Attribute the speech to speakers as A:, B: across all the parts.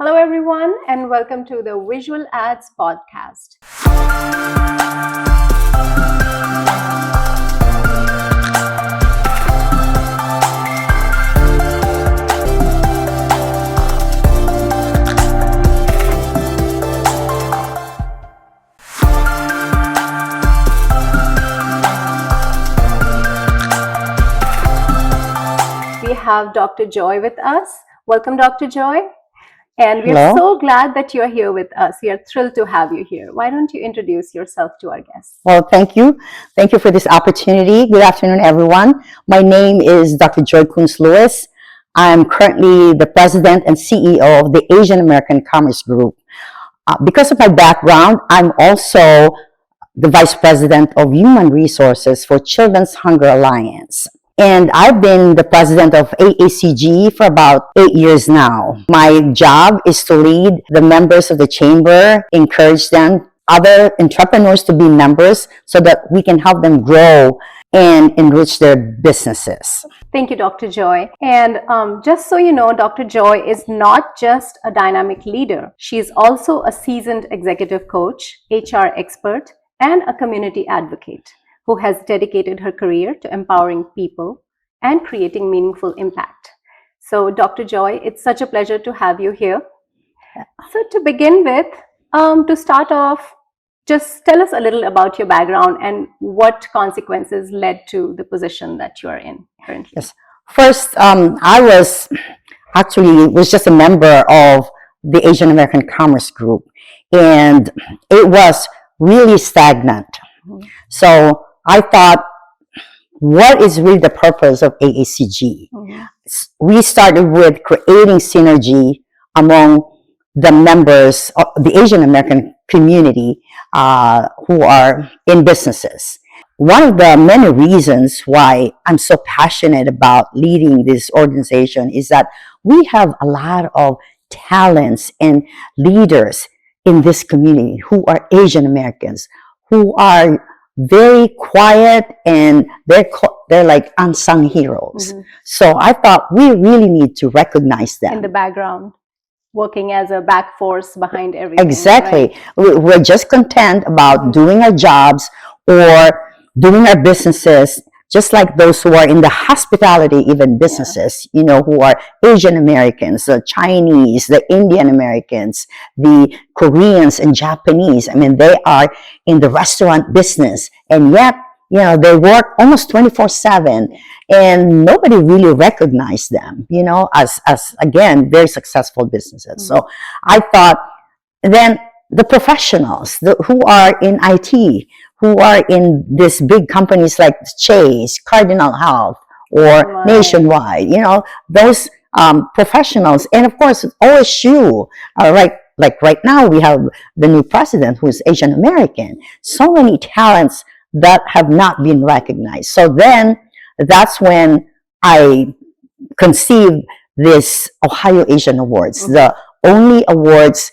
A: Hello, everyone, and welcome to the Visual Ads podcast. We have Dr. Joy with us. Welcome, Dr. Joy. And we're
B: Hello.
A: so glad that you're here with us. We are thrilled to have you here. Why don't you introduce yourself to our guests?
B: Well, thank you. Thank you for this opportunity. Good afternoon, everyone. My name is Dr. Joy Kunz-Lewis. I'm currently the president and CEO of the Asian American Commerce Group. Because of my background, I'm also the vice president of human resources for Children's Hunger Alliance. And I've been the president of AACG for about 8 years now. My job is to lead the members of the chamber, encourage them, other entrepreneurs to be members so that we can help them grow and enrich their businesses.
A: Thank you, Dr. Joy. And just so you know, Dr. Joy is not just a dynamic leader. She is also a seasoned executive coach, HR expert, and a community advocate who has dedicated her career to empowering people and creating meaningful impact. So, Dr. Joy, it's such a pleasure to have you here. So, to begin with, to start off, just tell us a little about your background and what consequences led to the position that you are in currently.
B: Yes. First, I was just a member of the Asian American Commerce Group, and it was really stagnant. Mm-hmm. So I thought, what is really the purpose of AACG? Mm-hmm. We started with creating synergy among the members of the Asian American community who are in businesses. One of the many reasons why I'm so passionate about leading this organization is that we have a lot of talents and leaders in this community who are Asian Americans, who are very quiet, and they're like unsung heroes. Mm-hmm. So I thought we really need to recognize them.
A: In the background, working as a back force behind everything.
B: Exactly.
A: Right?
B: We're just content about doing our jobs or doing our businesses, just like those who are in the hospitality even businesses, you know, who are Asian Americans, the Chinese, the Indian Americans, the Koreans and Japanese. I mean, they are in the restaurant business, and yet, you know, they work almost 24/7, and nobody really recognized them, you know, as again, very successful businesses. Mm-hmm. So I thought, then the professionals who are in IT, who are in these big companies like Chase, Cardinal Health, or Nationwide, you know, those professionals. And of course, OSU, like right now we have the new president who's Asian American. So many talents that have not been recognized. So then that's when I conceived this Ohio Asian Awards, mm-hmm. the only awards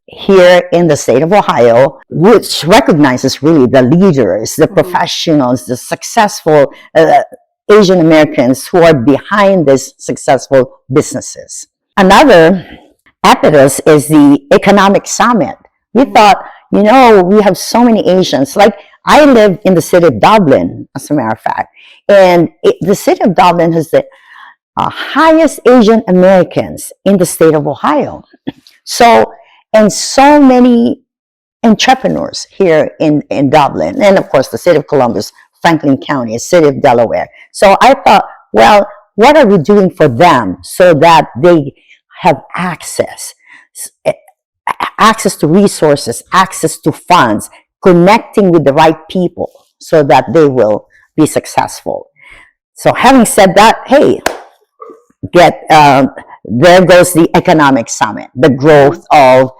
B: here in the state of Ohio, which recognizes really the leaders, the mm-hmm. professionals, the successful Asian Americans who are behind these successful businesses. Another impetus is the Economic Summit. We mm-hmm. thought, you know, we have so many Asians. Like, I live in the city of Dublin, as a matter of fact, and the city of Dublin has the highest Asian Americans in the state of Ohio. And so many entrepreneurs here in Dublin, and of course the city of Columbus, Franklin County, city of Delaware. So I thought, well, what are we doing for them so that they have access to resources, access to funds, connecting with the right people so that they will be successful. So having said that, hey, there goes the Economic Summit, the growth of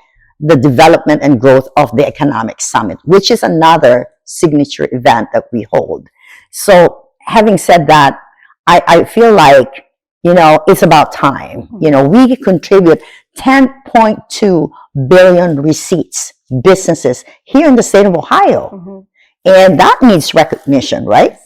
B: the development and growth of the Economic Summit, which is another signature event that we hold. So having said that, I feel like, you know, it's about time. You know, we contribute 10.2 billion receipts, businesses here in the state of Ohio. Mm-hmm. And that needs recognition, right?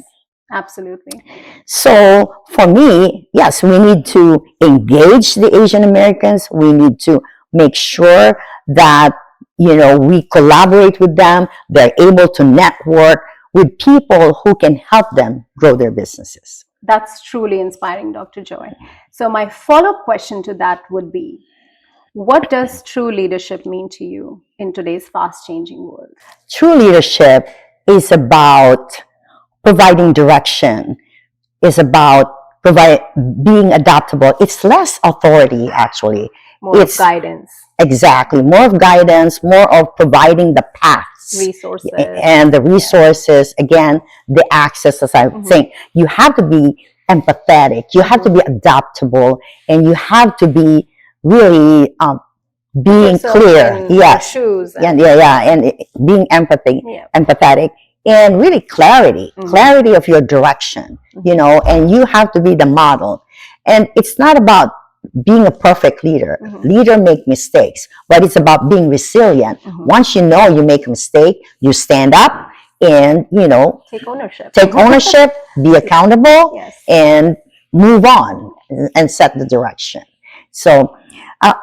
A: Absolutely.
B: So for me, yes, we need to engage the Asian Americans. We need to make sure that, we collaborate with them. They're able to network with people who can help them grow their businesses.
A: That's truly inspiring, Dr. Joy. So my follow-up question to that would be, what does true leadership mean to you in today's fast-changing world?
B: True leadership is about providing direction, is about being adaptable. It's less authority, actually.
A: More of guidance.
B: Exactly. More of guidance, more of providing the paths.
A: Resources.
B: And the resources, again, the access, as I'm saying. You have to be empathetic. You have to be adaptable. And you have to be really being clear. Yes. And being empathetic. And really clarity of your direction, and you have to be the model. And it's not about being a perfect leader. Leader make mistakes, but it's about being resilient. Once you know you make a mistake, you stand up and,
A: take ownership.
B: Be accountable, and move on and set the direction. So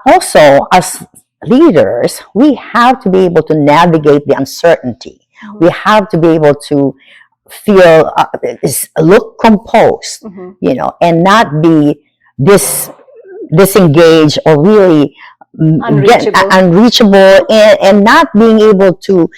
B: also, as leaders, we have to be able to navigate the uncertainty. We have to be able to feel, look composed, and not be disengaged or really unreachable, and not being able to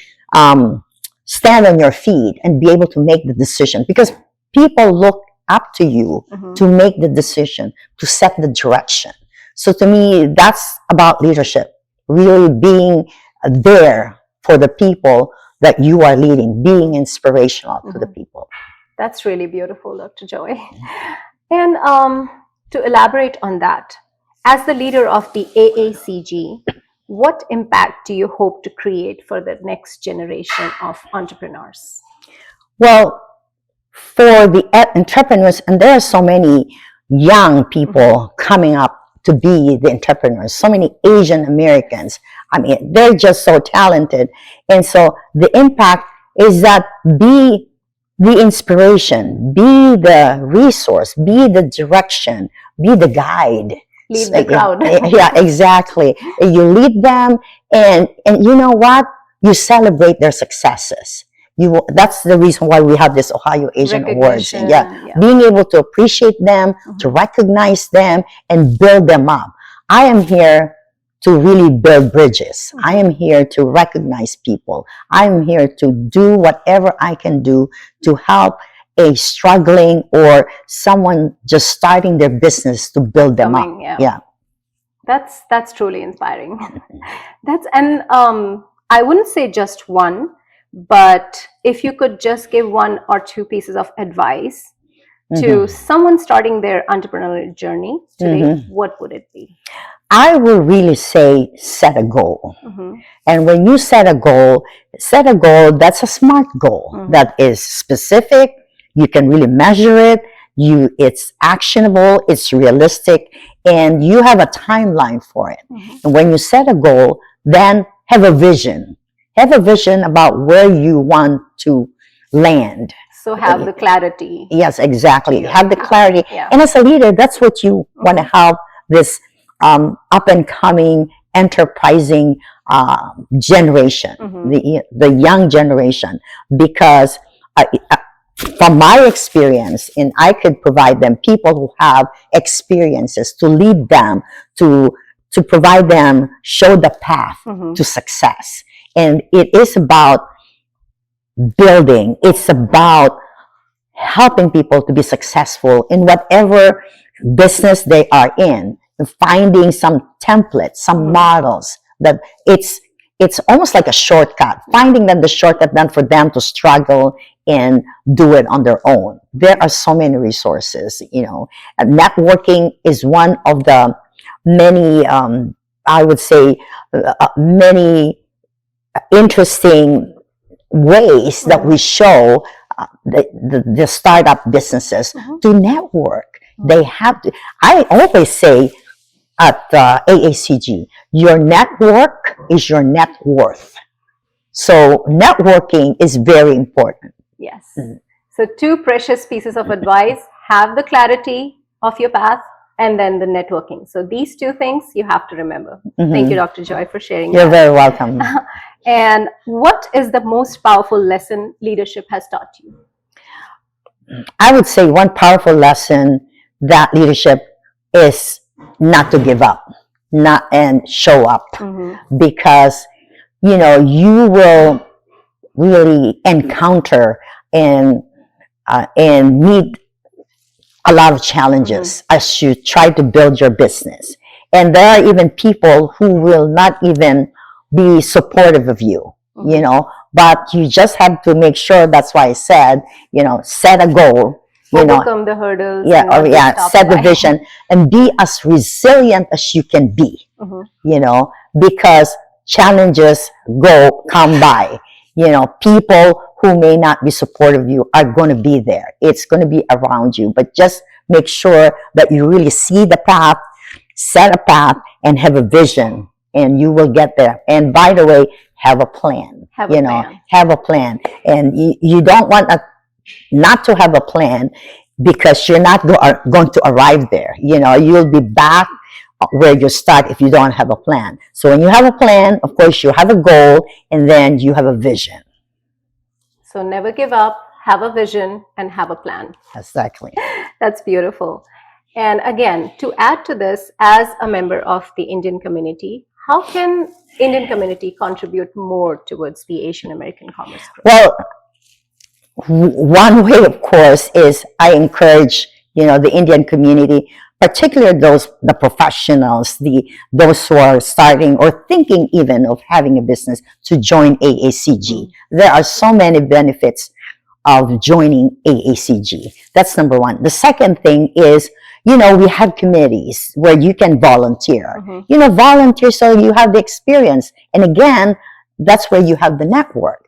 B: stand on your feet and be able to make the decision, because people look up to you to make the decision, to set the direction. So to me, that's about leadership, really being there for the people that you are leading, being inspirational to the people.
A: That's really beautiful, Dr. Joy. And to elaborate on that, as the leader of the AACG, what impact do you hope to create for the next generation of entrepreneurs?
B: Well, for the entrepreneurs, and there are so many young people coming up to be the entrepreneurs, so many Asian Americans. I mean, they're just so talented. And so the impact is that be the inspiration, be the resource, be the direction, be the guide.
A: Lead the crowd.
B: Yeah, exactly. You lead them, and you know what? You celebrate their successes. That's the reason why we have this Ohio Asian Awards. Being able to appreciate them, to recognize them, and build them up. I am here to really build bridges. I am here to recognize people. I'm here to do whatever I can do to help a struggling or someone just starting their business to build them up. Yeah.
A: That's truly inspiring. And I wouldn't say just one, but if you could just give one or two pieces of advice to someone starting their entrepreneurial journey today, what would it be?
B: I will really say set a goal. And when you set a goal that's a SMART goal that is specific. You can really measure it. It's actionable, it's realistic, and you have a timeline for it. And when you set a goal, then have a vision. Have a vision about where you want to land.
A: So have the clarity.
B: Yes, exactly. Have the clarity. And as a leader, that's what you want to have, this up and coming, enterprising generation, the young generation, because from my experience, and I could provide them people who have experiences to lead them, to provide them, show the path to success. And it is about building. It's about helping people to be successful in whatever business they are in, finding some templates, some models that it's almost like a shortcut, finding them the shortcut then for them to struggle and do it on their own. There are so many resources, and networking is one of the many, I would say, many interesting ways that we show the startup businesses to network. They have to, I always say at AACG, your network is your net worth. So networking is very important.
A: Yes. So two precious pieces of advice: have the clarity of your path and then the networking. So these two things you have to remember. Thank you, Dr. Joy, for sharing
B: You're
A: that.
B: very welcome.
A: And what is the most powerful lesson leadership has taught you?
B: I would say one powerful lesson that leadership is not to give up, and show up, because you will really encounter and meet a lot of challenges as you try to build your business. And there are even people who will not even be supportive of you, but you just have to make sure. That's why I said, set a goal,
A: overcome the hurdles.
B: Set the vision and be as resilient as you can be, because challenges come by. People who may not be supportive of you are going to be there. It's going to be around you, but just make sure that you really see the path, set a path, and have a vision, and you will get there. And by the way, have a plan. Have a plan. And you don't want not to have a plan, because you're not going to arrive there. You'll be back where you start if you don't have a plan. So when you have a plan, of course, you have a goal, and then you have a vision.
A: So never give up, have a vision, and have a plan.
B: Exactly.
A: That's beautiful. And again, to add to this, as a member of the Indian community, how can Indian community contribute more towards the Asian American Commerce Group?
B: Well, one way, of course, is I encourage, the Indian community, particularly the professionals, those who are starting or thinking even of having a business, to join AACG. There are so many benefits of joining AACG. That's number one. The second thing is, we have committees where you can volunteer. Volunteer so you have the experience. And again, that's where you have the network.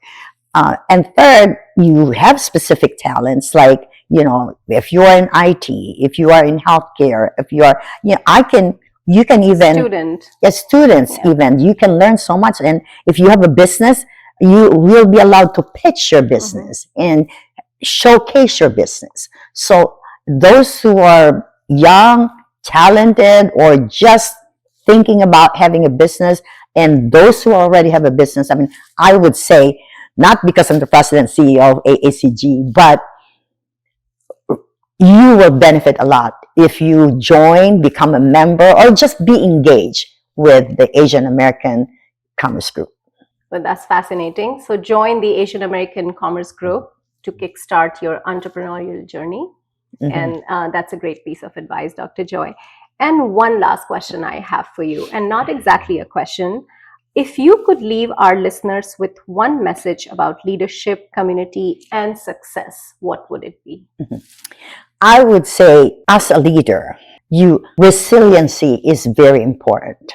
B: And third, you have specific talents, like, if you are in IT, if you are in healthcare, if you are, you can even, students even, you can learn so much. And if you have a business, you will be allowed to pitch your business and showcase your business. So those who are young, talented, or just thinking about having a business, and those who already have a business, I would say, not because I'm the president CEO of AACG, but you will benefit a lot if you join, become a member, or just be engaged with the Asian American Commerce Group.
A: Well, that's fascinating. So join the Asian American Commerce Group to kickstart your entrepreneurial journey. And that's a great piece of advice, Dr. Joy. And one last question I have for you, and not exactly a question. If you could leave our listeners with one message about leadership, community, and success, what would it be?
B: I would say, as a leader, resiliency is very important.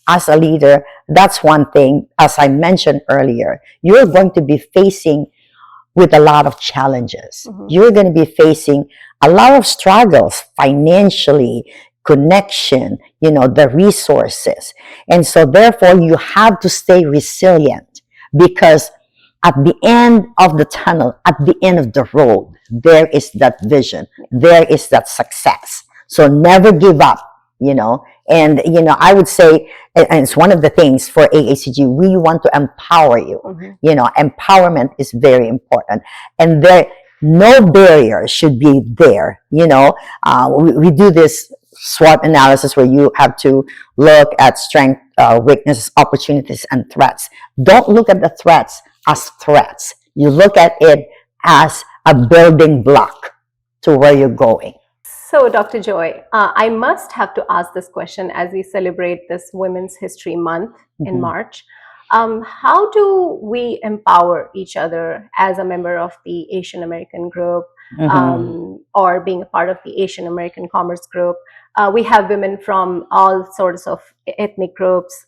B: As a leader, that's one thing. As I mentioned earlier, you're going to be facing with a lot of challenges. You're going to be facing a lot of struggles financially, connection, the resources. And so therefore you have to stay resilient, because at the end of the tunnel, at the end of the road, there is that vision, there is that success. So never give up, and, I would say, and it's one of the things for AACG, we want to empower you. Empowerment is very important. And no barrier should be there. We do this SWOT analysis where you have to look at strength, weaknesses, opportunities, and threats. Don't look at the threats as threats. You look at it as a building block to where you're going.
A: So, Dr. Joy, I must have to ask this question as we celebrate this Women's History Month in March. How do we empower each other as a member of the Asian American Group, or being a part of the Asian American Commerce Group? We have women from all sorts of ethnic groups.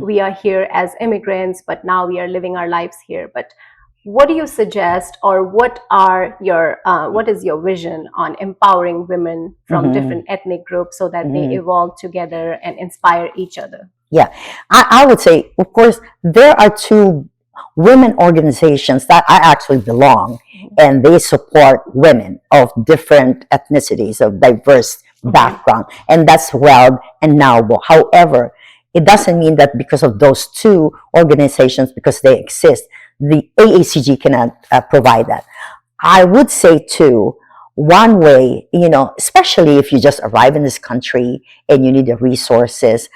A: We are here as immigrants, but now we are living our lives here. But what do you suggest, or what is your vision on empowering women from different ethnic groups so that they evolve together and inspire each other?
B: Yeah, I would say, of course, there are two women organizations that I actually belong, and they support women of different ethnicities, of diverse background, and that's Weld and Naubo. However, it doesn't mean that because of those two organizations, because they exist, the AACG cannot provide that. I would say too, one way, especially if you just arrive in this country and you need the resources,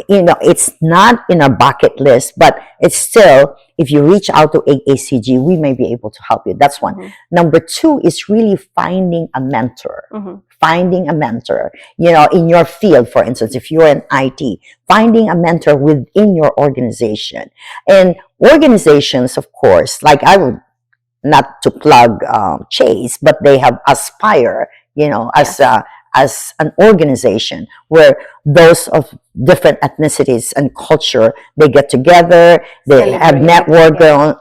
B: it's not in a bucket list, but it's still, if you reach out to AACG, we may be able to help you. That's one. Number two is really finding a mentor. Finding a mentor, in your field, for instance, if you're in IT, finding a mentor within your organization. And organizations, of course, like I would, not to plug Chase, but they have Aspire, as an organization where those of different ethnicities and culture, they get together, they have networking,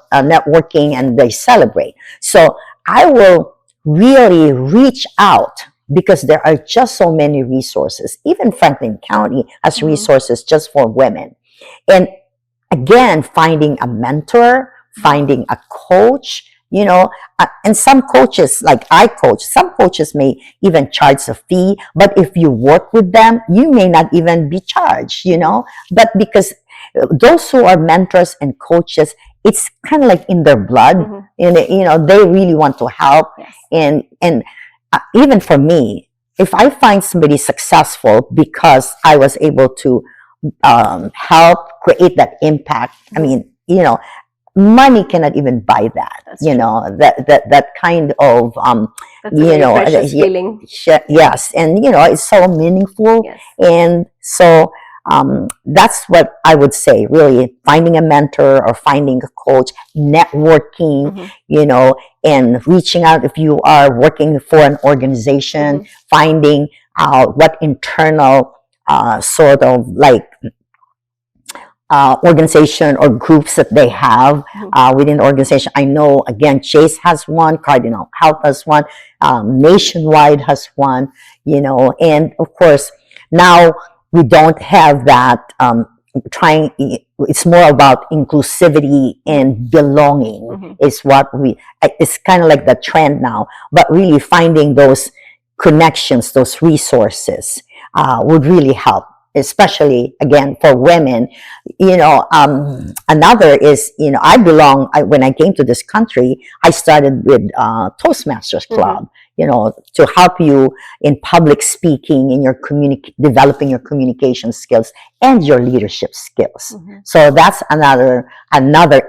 B: and they celebrate. So I will really reach out, because there are just so many resources. Even Franklin County has resources just for women. And again, finding a mentor, finding a coach, and some coaches, like I coach, some coaches may even charge a fee, but if you work with them, you may not even be charged, but because those who are mentors and coaches, it's kind of like in their blood, and they really want to help. And even for me, if I find somebody successful because I was able to help create that impact, I mean, money cannot even buy that. That kind of
A: that's a very precious feeling.
B: Yes, and it's so meaningful. And so that's what I would say, really finding a mentor or finding a coach, networking, and reaching out if you are working for an organization, finding out what internal sort of like organization or groups that they have within the organization. I know, again, Chase has one, Cardinal Health has one, Nationwide has one, and of course, now we don't have that it's more about inclusivity and belonging is what it's kind of like the trend now, but really finding those connections, those resources would really help, especially again for women. Another is, when I came to this country, I started with Toastmasters Club, to help you in public speaking, in your developing your communication skills and your leadership skills. So that's another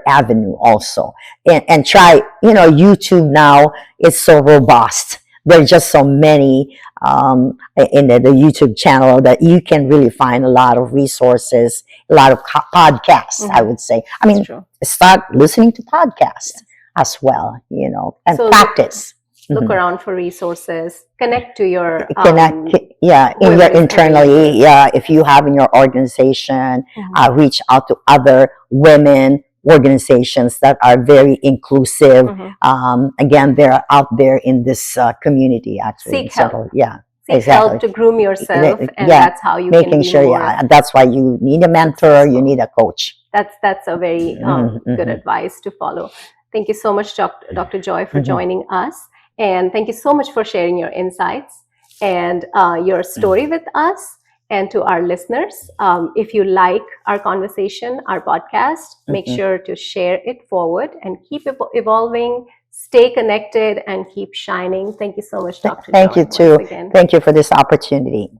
B: avenue also. And try, YouTube now is so robust. There's just so many in the YouTube channel that you can really find a lot of resources, a lot of podcasts, I would say. I mean, start listening to podcasts as well, and so practice.
A: Look around for resources, connect to your...
B: internally, if you have in your organization, reach out to other women organizations that are very inclusive. Again, they're out there in this community, actually.
A: Seek help.
B: Seek
A: help to groom yourself, and that's how you can be more...
B: that's why you need a mentor, you need a coach.
A: That's a very good advice to follow. Thank you so much, Dr. Joy, for joining us. And thank you so much for sharing your insights and your story with us. And to our listeners, if you like our conversation, our podcast, make sure to share it forward and keep evolving, stay connected, and keep shining. Thank you so much, Dr. Joy.
B: Thank you, too. Thank you for this opportunity.